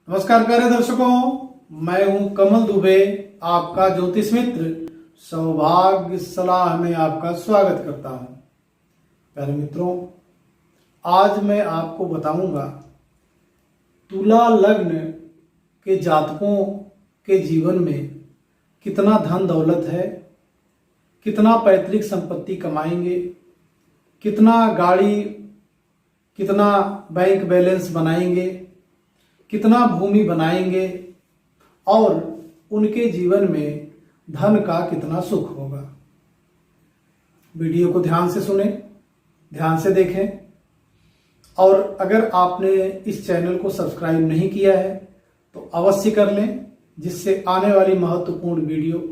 नमस्कार प्यारे दर्शकों, मैं हूं कमल दुबे, आपका ज्योतिष मित्र। सौभाग्य सलाह में आपका स्वागत करता हूं। प्यारे मित्रों, आज मैं आपको बताऊंगा तुला लग्न के जातकों के जीवन में कितना धन दौलत है, कितना पैतृक संपत्ति कमाएंगे, कितना गाड़ी, कितना बैंक बैलेंस बनाएंगे, कितना भूमि बनाएंगे और उनके जीवन में धन का कितना सुख होगा। वीडियो को ध्यान से सुने, ध्यान से देखें और अगर आपने इस चैनल को सब्सक्राइब नहीं किया है तो अवश्य कर लें, जिससे आने वाली महत्वपूर्ण वीडियो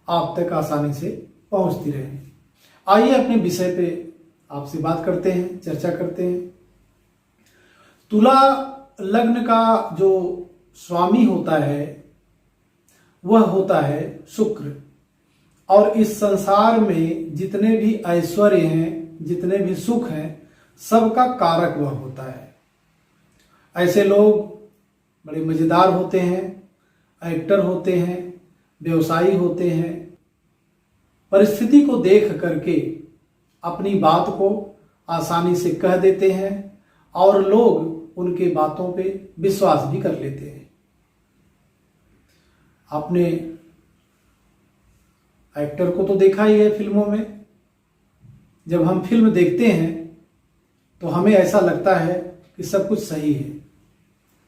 आप तक आसानी से पहुंचती रहे। आइए अपने विषय पे आपसे बात करते हैं, चर्चा करते हैं। तुला लग्न का जो स्वामी होता है वह होता है शुक्र, और इस संसार में जितने भी ऐश्वर्य हैं, जितने भी सुख हैं, सबका कारक वह होता है। ऐसे लोग बड़े मजेदार होते हैं, एक्टर होते हैं, व्यवसायी होते हैं। परिस्थिति को देख करके अपनी बात को आसानी से कह देते हैं और लोग उनके बातों पे विश्वास भी कर लेते हैं। आपने एक्टर को तो देखा ही है फिल्मों में। जब हम फिल्म देखते हैं तो हमें ऐसा लगता है कि सब कुछ सही है,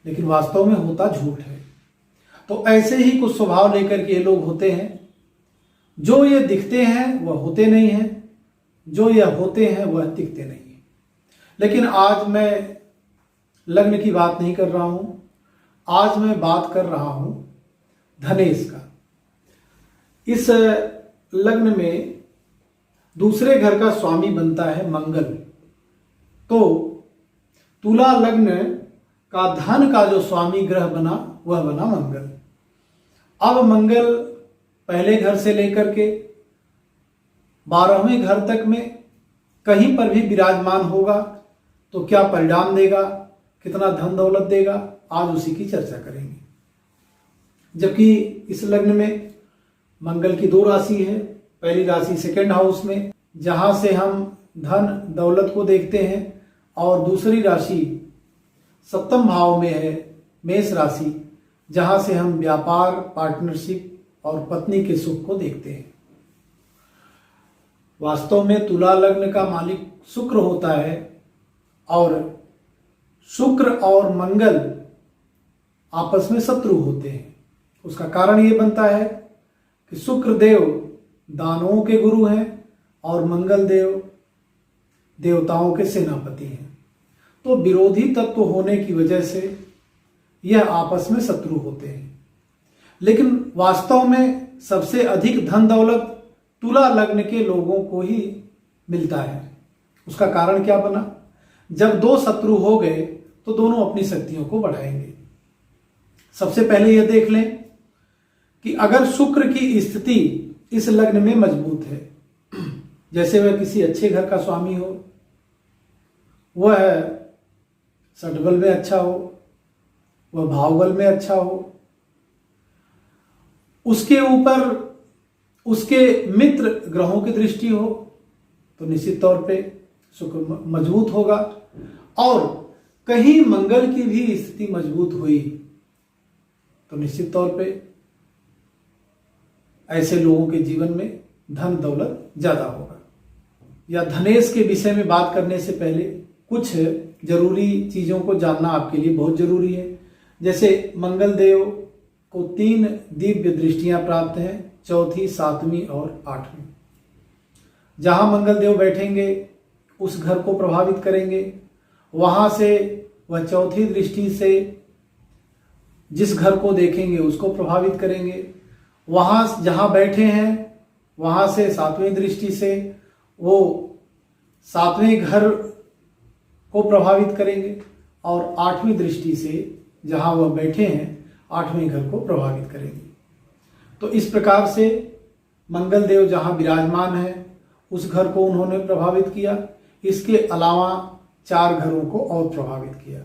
लेकिन वास्तव में होता झूठ है। तो ऐसे ही कुछ स्वभाव लेकर के ये लोग होते हैं। जो ये दिखते हैं वह होते नहीं हैं, जो यह होते हैं वह दिखते नहीं हैं। लेकिन आज मैं लग्न की बात नहीं कर रहा हूं, आज मैं बात कर रहा हूं धनेश का। इस लग्न में दूसरे घर का स्वामी बनता है मंगल। तो तुला लग्न का धन का जो स्वामी ग्रह बना वह बना मंगल। अब मंगल पहले घर से लेकर के 12वें घर तक में कहीं पर भी विराजमान होगा तो क्या परिणाम देगा, कितना धन दौलत देगा, आज उसी की चर्चा करेंगे। जबकि इस लग्न में मंगल की 2 राशि है। पहली राशि सेकंड हाउस में, जहां से हम धन दौलत को देखते हैं, और दूसरी राशि 7वें भाव में है, मेष राशि, जहां से हम व्यापार, पार्टनरशिप और पत्नी के सुख को देखते हैं। वास्तव में तुला लग्न का मालिक शुक्र होता है, और शुक्र और मंगल आपस में शत्रु होते हैं। उसका कारण ये बनता है कि शुक्र देव दानवों के गुरु हैं और मंगल देव देवताओं के सेनापति हैं। तो विरोधी तत्व होने की वजह से यह आपस में शत्रु होते हैं। लेकिन वास्तव में सबसे अधिक धन दौलत तुला लग्न के लोगों को ही मिलता है। उसका कारण क्या बना? जब 2 शत्रु हो गए तो दोनों अपनी शक्तियों को बढ़ाएंगे। सबसे पहले यह देख लें कि अगर शुक्र की स्थिति इस लग्न में मजबूत है, जैसे वह किसी अच्छे घर का स्वामी हो, वह षटबल में अच्छा हो, वह भावबल में अच्छा हो, उसके ऊपर उसके मित्र ग्रहों की दृष्टि हो, तो निश्चित तौर पे शुक्र मजबूत होगा। और कहीं मंगल की भी स्थिति मजबूत हुई तो निश्चित तौर पे ऐसे लोगों के जीवन में धन दौलत ज्यादा होगा। या धनेश के विषय में बात करने से पहले कुछ जरूरी चीजों को जानना आपके लिए बहुत जरूरी है। जैसे मंगल देव को 3 दिव्य दृष्टियां प्राप्त हैं, 4वीं, 7वीं और 8वीं। जहां मंगल देव बैठेंगे उस घर को प्रभावित करेंगे। वहां से वह 4थी दृष्टि से जिस घर को देखेंगे उसको प्रभावित करेंगे। वहां जहां बैठे हैं वहां से 7वीं दृष्टि से वो 7वें घर को प्रभावित करेंगे, और 8वीं दृष्टि से जहां वह बैठे हैं 8वें घर को प्रभावित करेंगे। तो इस प्रकार से मंगल देव जहां विराजमान है उस घर को उन्होंने प्रभावित किया। इसके अलावा 4 घरों को और प्रभावित किया।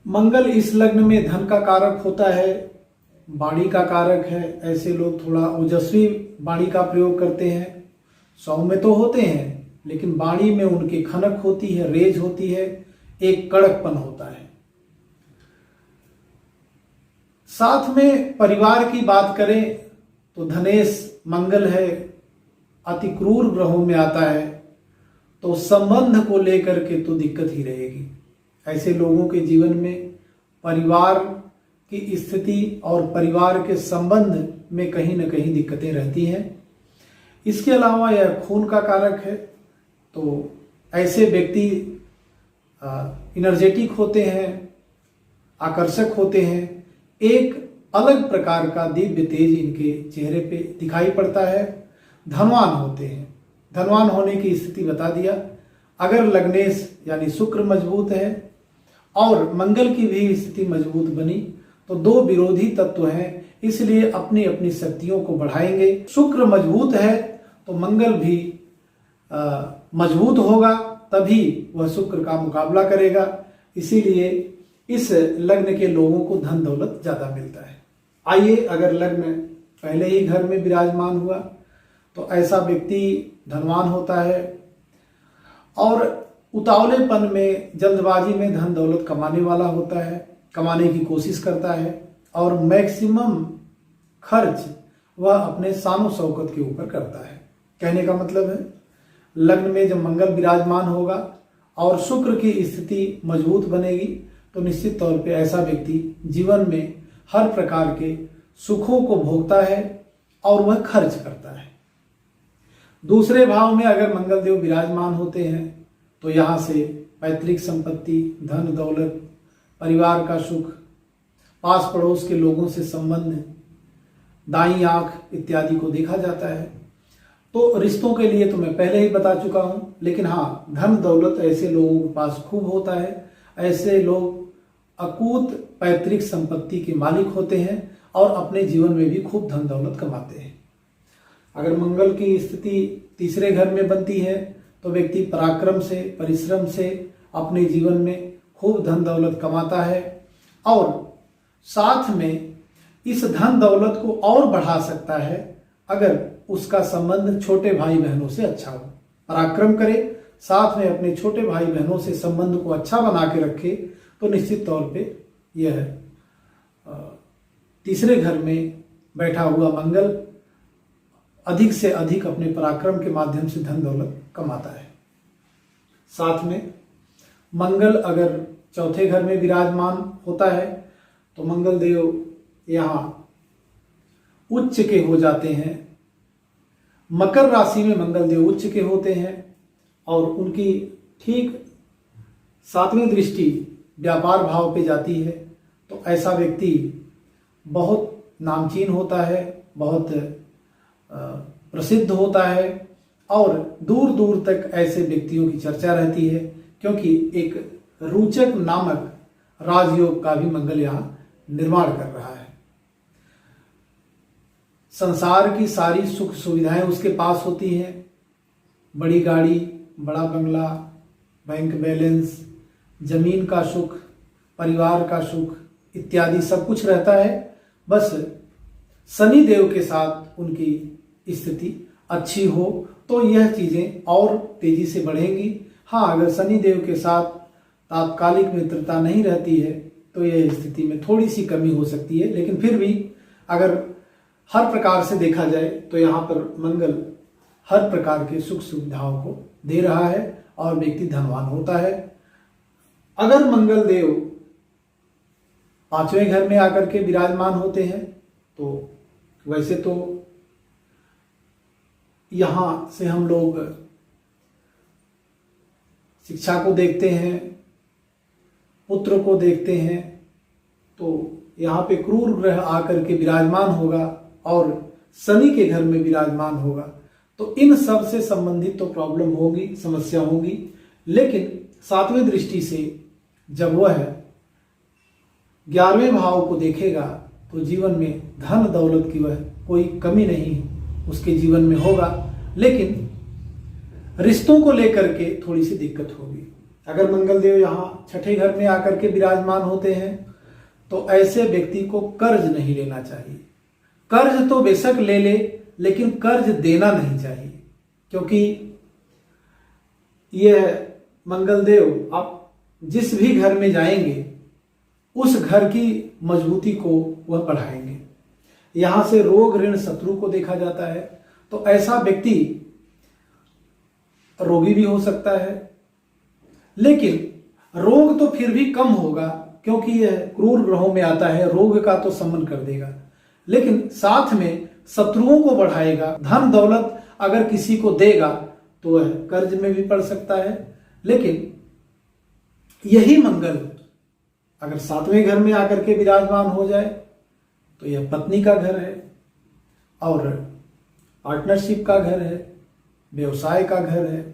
मंगल इस लग्न में धन का कारक होता है, वाणी का कारक है। ऐसे लोग थोड़ा ओजस्वी वाणी का प्रयोग करते हैं। सौम्य तो होते हैं लेकिन वाणी में उनकी खनक होती है, रेज होती है, एक कड़कपन होता है। साथ में परिवार की बात करें तो धनेश मंगल है, अति क्रूर ग्रहों में आता है, तो संबंध को लेकर के तो दिक्कत ही रहेगी। ऐसे लोगों के जीवन में परिवार की स्थिति और परिवार के संबंध में कहीं न कहीं दिक्कतें रहती हैं। इसके अलावा यह खून का कारक है, तो ऐसे व्यक्ति इनर्जेटिक होते हैं, आकर्षक होते हैं, एक अलग प्रकार का दिव्य तेज इनके चेहरे पे दिखाई पड़ता है। धनवान होते हैं, धनवान होने की स्थिति बता दिया। अगर लग्नेश यानी शुक्र मजबूत है और मंगल की भी स्थिति मजबूत बनी तो दो विरोधी तत्व हैं, इसलिए अपनी अपनी शक्तियों को बढ़ाएंगे। शुक्र मजबूत है तो मंगल भी मजबूत होगा, तभी वह शुक्र का मुकाबला करेगा। इसीलिए इस लग्न के लोगों को धन दौलत ज्यादा मिलता है। आइए, अगर लग्न पहले ही घर में विराजमान हुआ तो ऐसा व्यक्ति धनवान होता है और उतावलेपन में, जल्दबाजी में धन दौलत कमाने वाला होता है, कमाने की कोशिश करता है और मैक्सिमम खर्च वह अपने शान शौकत के ऊपर करता है। कहने का मतलब है, लग्न में जब मंगल विराजमान होगा और शुक्र की स्थिति मजबूत बनेगी तो निश्चित तौर पे ऐसा व्यक्ति जीवन में हर प्रकार के सुखों को भोगता है और वह खर्च करता है। दूसरे भाव में अगर मंगल देव विराजमान होते हैं तो यहाँ से पैतृक संपत्ति, धन दौलत, परिवार का सुख, पास पड़ोस के लोगों से संबंध, दाईं आंख इत्यादि को देखा जाता है। तो रिश्तों के लिए तो मैं पहले ही बता चुका हूं, लेकिन हाँ, धन दौलत ऐसे लोगों के पास खूब होता है। ऐसे लोग अकूत पैतृक संपत्ति के मालिक होते हैं और अपने जीवन में भी खूब धन दौलत कमाते हैं। अगर मंगल की स्थिति तीसरे घर में बनती है तो व्यक्ति पराक्रम से, परिश्रम से अपने जीवन में खूब धन दौलत कमाता है और साथ में इस धन दौलत को और बढ़ा सकता है अगर उसका संबंध छोटे भाई बहनों से अच्छा हो। पराक्रम करे, साथ में अपने छोटे भाई बहनों से संबंध को अच्छा बना के रखे तो निश्चित तौर पे यह तीसरे घर में बैठा हुआ मंगल अधिक से अधिक अपने पराक्रम के माध्यम से धन दौलत कमाता है। साथ में मंगल अगर चौथे घर में विराजमान होता है तो मंगल देव यहाँ उच्च के हो जाते हैं। मकर राशि में मंगल देव उच्च के होते हैं और उनकी ठीक 7वीं दृष्टि व्यापार भाव पे जाती है, तो ऐसा व्यक्ति बहुत नामचीन होता है, बहुत प्रसिद्ध होता है और दूर दूर तक ऐसे व्यक्तियों की चर्चा रहती है, क्योंकि एक रोचक नामक राजयोग का भी मंगल यहाँ निर्माण कर रहा है। संसार की सारी सुख सुविधाएं उसके पास होती हैं, बड़ी गाड़ी, बड़ा बंगला, बैंक बैलेंस, जमीन का सुख, परिवार का सुख इत्यादि सब कुछ रहता है। बस शनि देव के साथ उनकी स्थिति अच्छी हो तो यह चीजें और तेजी से बढ़ेंगी। हाँ, अगर शनि देव के साथ तात्कालिक मित्रता नहीं रहती है तो यह स्थिति में थोड़ी सी कमी हो सकती है, लेकिन फिर भी अगर हर प्रकार से देखा जाए तो यहाँ पर मंगल हर प्रकार के सुख सुविधाओं को दे रहा है और व्यक्ति धनवान होता है। अगर मंगल देव 5वें घर में आकर के विराजमान होते हैं तो वैसे तो यहां से हम लोग शिक्षा को देखते हैं, पुत्र को देखते हैं, तो यहाँ पे क्रूर ग्रह आकर के विराजमान होगा और शनि के घर में विराजमान होगा, तो इन सब से संबंधित तो प्रॉब्लम होगी, समस्या होगी। लेकिन 7वीं दृष्टि से जब वह 11वें भाव को देखेगा तो जीवन में धन दौलत की वह कोई कमी नहीं उसके जीवन में होगा, लेकिन रिश्तों को लेकर के थोड़ी सी दिक्कत होगी। अगर मंगल देव यहाँ छठे घर में आकर के विराजमान होते हैं तो ऐसे व्यक्ति को कर्ज नहीं लेना चाहिए। कर्ज तो बेशक ले ले, लेकिन कर्ज देना नहीं चाहिए, क्योंकि यह मंगल देव आप जिस भी घर में जाएंगे उस घर की मजबूती को वह बढ़ाएंगे। यहां से रोग ऋण शत्रु को देखा जाता है, तो ऐसा व्यक्ति रोगी भी हो सकता है, लेकिन रोग तो फिर भी कम होगा, क्योंकि यह क्रूर ग्रहों में आता है, रोग का तो शमन कर देगा, लेकिन साथ में शत्रुओं को बढ़ाएगा। धन दौलत अगर किसी को देगा तो वह कर्ज में भी पड़ सकता है। लेकिन यही मंगल अगर सातवें घर में आकर के विराजमान हो जाए तो यह पत्नी का घर है और पार्टनरशिप का घर है, व्यवसाय का घर है।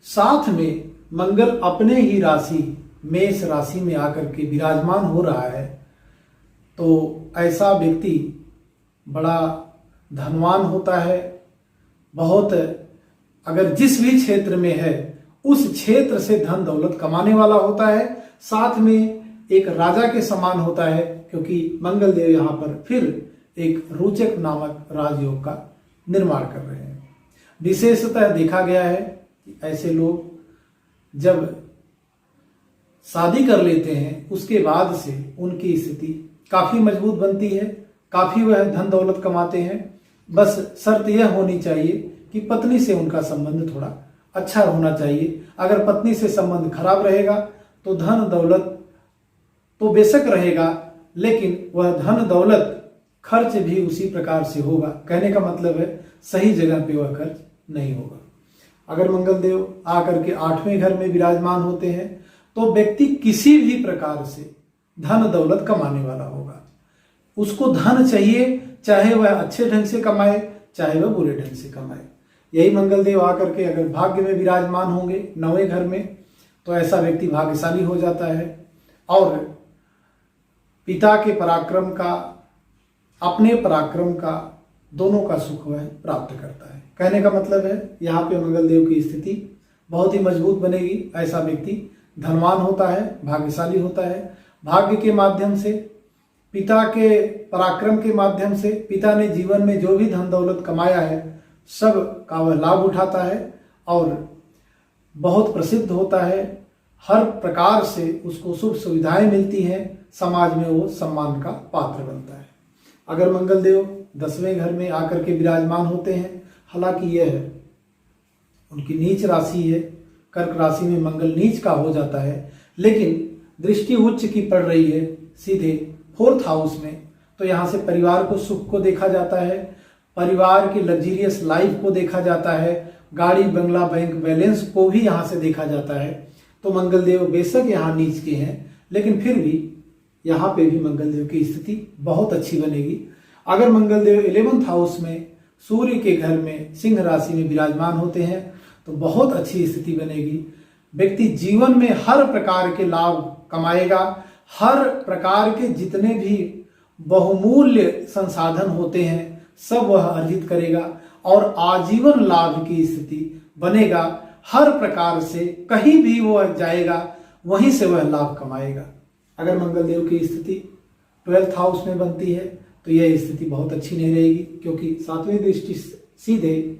साथ में मंगल अपने ही राशि मेष राशि में आकर के विराजमान हो रहा है, तो ऐसा व्यक्ति बड़ा धनवान होता है। बहुत अगर जिस भी क्षेत्र में है उस क्षेत्र से धन दौलत कमाने वाला होता है, साथ में एक राजा के समान होता है, क्योंकि मंगल देव यहाँ पर फिर एक रोचक नामक राजयोग का निर्माण कर रहे हैं। विशेषतः देखा गया है कि ऐसे लोग जब शादी कर लेते हैं उसके बाद से उनकी स्थिति काफी मजबूत बनती है, काफी वह धन दौलत कमाते हैं। बस शर्त यह होनी चाहिए कि पत्नी से उनका संबंध थोड़ा अच्छा होना चाहिए। अगर पत्नी से संबंध खराब रहेगा तो धन दौलत तो बेशक रहेगा, लेकिन वह धन दौलत खर्च भी उसी प्रकार से होगा। कहने का मतलब है सही जगह पे वह खर्च नहीं होगा। अगर मंगल देव आकर के आठवें घर में विराजमान होते हैं तो व्यक्ति किसी भी प्रकार से धन दौलत कमाने वाला होगा। उसको धन चाहिए, चाहे वह अच्छे ढंग से कमाए चाहे वह बुरे ढंग से कमाए। यही मंगल देव आकर के अगर भाग्य में विराजमान होंगे नौवें घर में तो ऐसा व्यक्ति भाग्यशाली हो जाता है और पिता के पराक्रम का, अपने पराक्रम का, दोनों का सुख वह प्राप्त करता है। कहने का मतलब है यहाँ पे मंगल देव की स्थिति बहुत ही मजबूत बनेगी। ऐसा व्यक्ति धनवान होता है, भाग्यशाली होता है। भाग्य के माध्यम से, पिता के पराक्रम के माध्यम से, पिता ने जीवन में जो भी धन दौलत कमाया है सब का वह लाभ उठाता है और बहुत प्रसिद्ध होता है। हर प्रकार से उसको शुभ सुविधाएं मिलती हैं, समाज में वो सम्मान का पात्र बनता है। अगर मंगल देव 10वें घर में आकर के विराजमान होते हैं, हालांकि यह उनकी नीच राशि है, कर्क राशि में मंगल नीच का हो जाता है, लेकिन दृष्टि उच्च की पड़ रही है सीधे 4th हाउस में, तो यहाँ से परिवार को सुख को देखा जाता है, परिवार की लग्जरियस लाइफ को देखा जाता है, गाड़ी बंगला बैंक बैलेंस को भी यहाँ से देखा जाता है। तो मंगल देव बेशक यहाँ नीच के हैं, लेकिन फिर भी यहाँ पे भी मंगल देव की स्थिति बहुत अच्छी बनेगी। अगर मंगल देव 11th हाउस में सूर्य के घर में सिंह राशि में विराजमान होते हैं तो बहुत अच्छी स्थिति बनेगी। व्यक्ति जीवन में हर प्रकार के लाभ कमाएगा, हर प्रकार के जितने भी बहुमूल्य संसाधन होते हैं सब वह अर्जित करेगा और आजीवन लाभ की स्थिति बनेगा। हर प्रकार से कहीं भी वह जाएगा वहीं से वह लाभ कमाएगा। अगर मंगल देव की स्थिति 12th हाउस में बनती है तो यह स्थिति बहुत अच्छी नहीं रहेगी, क्योंकि 7वीं दृष्टि सीधे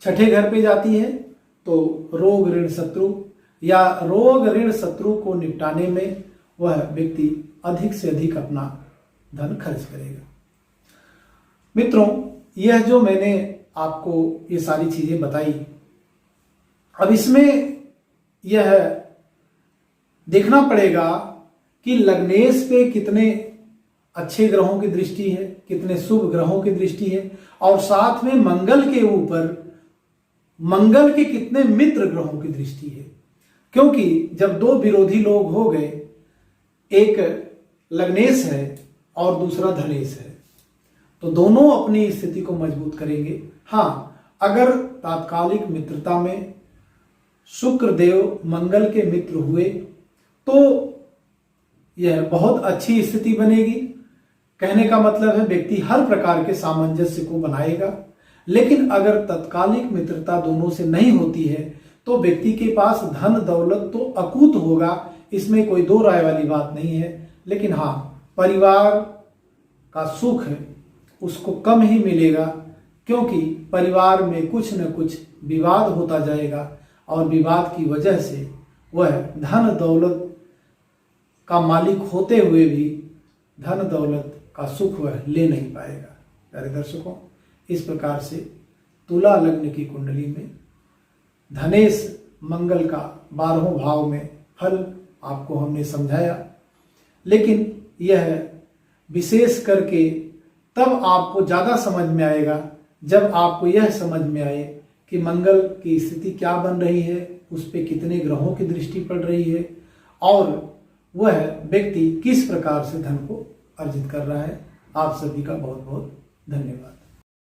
छठे घर पे जाती है, तो रोग ऋण शत्रु या रोग ऋण शत्रु को निपटाने में वह व्यक्ति अधिक से अधिक अपना धन खर्च करेगा। मित्रों, यह जो मैंने आपको ये सारी चीजें बताई, अब इसमें यह देखना पड़ेगा कि लग्नेश पे कितने अच्छे ग्रहों की दृष्टि है, कितने शुभ ग्रहों की दृष्टि है, और साथ में मंगल के ऊपर मंगल के कितने मित्र ग्रहों की दृष्टि है। क्योंकि जब दो विरोधी लोग हो गए, एक लग्नेश है और दूसरा धनेश है, तो दोनों अपनी स्थिति को मजबूत करेंगे। हाँ, अगर तात्कालिक मित्रता में शुक्र देव मंगल के मित्र हुए तो यह बहुत अच्छी स्थिति बनेगी। कहने का मतलब है व्यक्ति हर प्रकार के सामंजस्य को बनाएगा। लेकिन अगर तत्कालिक मित्रता दोनों से नहीं होती है तो व्यक्ति के पास धन दौलत तो अकूत होगा, इसमें कोई दो राय वाली बात नहीं है। लेकिन हाँ, परिवार का सुख उसको कम ही मिलेगा, क्योंकि परिवार में कुछ न कुछ विवाद होता जाएगा और विवाद की वजह से वह धन दौलत का मालिक होते हुए भी धन दौलत का सुख वह ले नहीं पाएगा। प्यारे दर्शकों, इस प्रकार से तुला लग्न की कुंडली में धनेश मंगल का 12वें भाव में फल आपको हमने समझाया, लेकिन यह विशेष करके तब आपको ज़्यादा समझ में आएगा जब आपको यह समझ में आए कि मंगल की स्थिति क्या बन रही है, उस पर कितने ग्रहों की दृष्टि पड़ रही है और वह व्यक्ति किस प्रकार से धन को अर्जित कर रहा है। आप सभी का बहुत बहुत धन्यवाद।